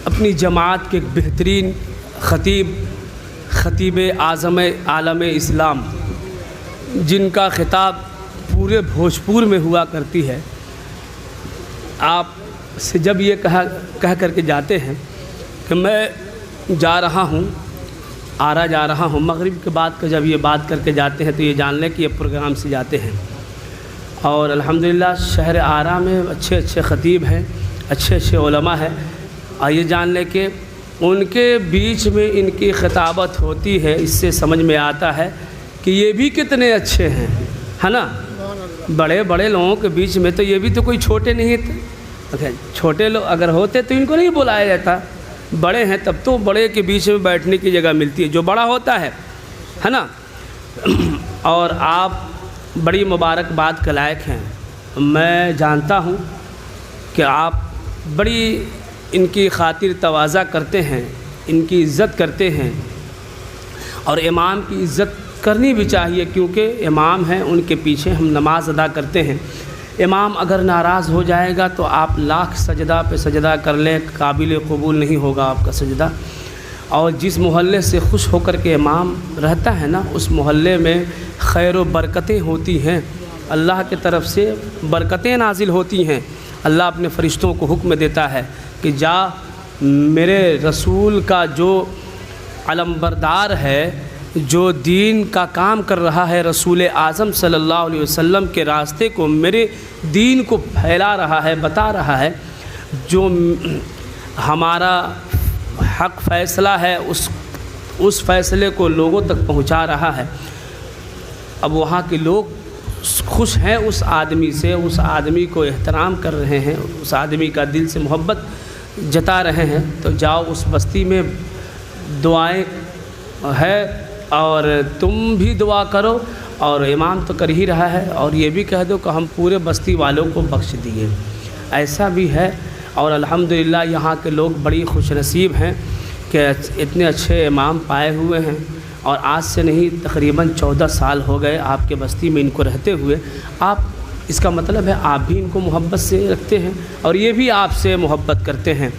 اپنی جماعت کے ایک بہترین خطیب اعظم عالم اسلام، جن کا خطاب پورے بھوجپور میں ہوا کرتی ہے، آپ سے جب یہ کہہ کر کے جاتے ہیں کہ میں جا رہا ہوں، آرا جا رہا ہوں، مغرب کے بعد کا جب یہ بات کر کے جاتے ہیں تو یہ جان لیں کہ یہ پروگرام سے جاتے ہیں۔ اور الحمدللہ شہر آرا میں اچھے خطیب ہیں، اچھے علماء ہیں، اور یہ جان لیں کہ ان کے بیچ میں ان کی خطابت ہوتی ہے، اس سے سمجھ میں آتا ہے کہ یہ بھی کتنے اچھے ہیں، ہے نا؟ بڑے لوگوں کے بیچ میں تو یہ بھی تو کوئی چھوٹے نہیں تھے، چھوٹے لوگ اگر ہوتے تو ان کو نہیں بلایا جاتا، بڑے ہیں تب تو بڑے کے بیچ میں بیٹھنے کی جگہ ملتی ہے جو بڑا ہوتا ہے نا؟ اور آپ بڑی مبارکباد کے لائق ہیں۔ میں جانتا ہوں کہ آپ بڑی ان کی خاطر تواضع کرتے ہیں، ان کی عزت کرتے ہیں، اور امام کی عزت کرنی بھی چاہیے، کیونکہ امام ہیں، ان کے پیچھے ہم نماز ادا کرتے ہیں۔ امام اگر ناراض ہو جائے گا تو آپ لاکھ سجدہ پہ سجدہ کر لیں، قابل قبول نہیں ہوگا آپ کا سجدہ۔ اور جس محلے سے خوش ہو کر کے امام رہتا ہے نا، اس محلے میں خیر و برکتیں ہوتی ہیں، اللہ کی طرف سے برکتیں نازل ہوتی ہیں۔ اللہ اپنے فرشتوں کو حکم دیتا ہے کہ جا میرے رسول کا جو علمبردار ہے، جو دین کا کام کر رہا ہے، رسول اعظم صلی اللہ علیہ وسلم کے راستے کو، میرے دین کو پھیلا رہا ہے، بتا رہا ہے، جو ہمارا حق فیصلہ ہے اس فیصلے کو لوگوں تک پہنچا رہا ہے۔ اب وہاں کے لوگ خوش ہیں اس آدمی سے، اس آدمی کو احترام کر رہے ہیں، اس آدمی کا دل سے محبت جتا رہے ہیں، تو جاؤ اس بستی میں دعائیں ہے اور تم بھی دعا کرو، اور امام تو کر ہی رہا ہے، اور یہ بھی کہہ دو کہ ہم پورے بستی والوں کو بخش دیے۔ ایسا بھی ہے، اور الحمدللہ یہاں کے لوگ بڑی خوش نصیب ہیں کہ اتنے اچھے امام پائے ہوئے ہیں، اور آج سے نہیں تقریباً 14 سال ہو گئے آپ کے بستی میں ان کو رہتے ہوئے۔ آپ اس کا مطلب ہے آپ بھی ان کو محبت سے رکھتے ہیں اور یہ بھی آپ سے محبت کرتے ہیں،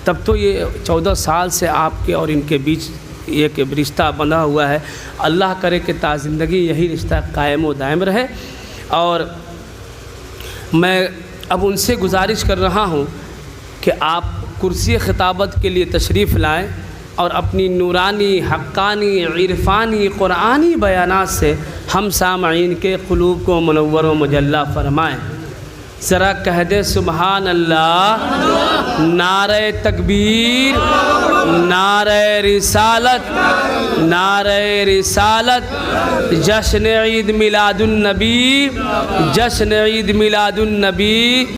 تب تو یہ 14 سال سے آپ کے اور ان کے بیچ ایک رشتہ بنا ہوا ہے۔ اللہ کرے کہ تا زندگی یہی رشتہ قائم و دائم رہے۔ اور میں اب ان سے گزارش کر رہا ہوں کہ آپ کرسی خطابت کے لیے تشریف لائیں اور اپنی نورانی، حقانی، عرفانی، قرآنی بیانات سے ہم سامعین کے قلوب کو منور و مجلہ فرمائیں۔ ذرا کہہ دے سبحان اللہ، نعرہ تکبیر، نعرہ رسالت، نعرہ رسالت، جشن عید میلاد النبی، جشن عید میلاد النبی۔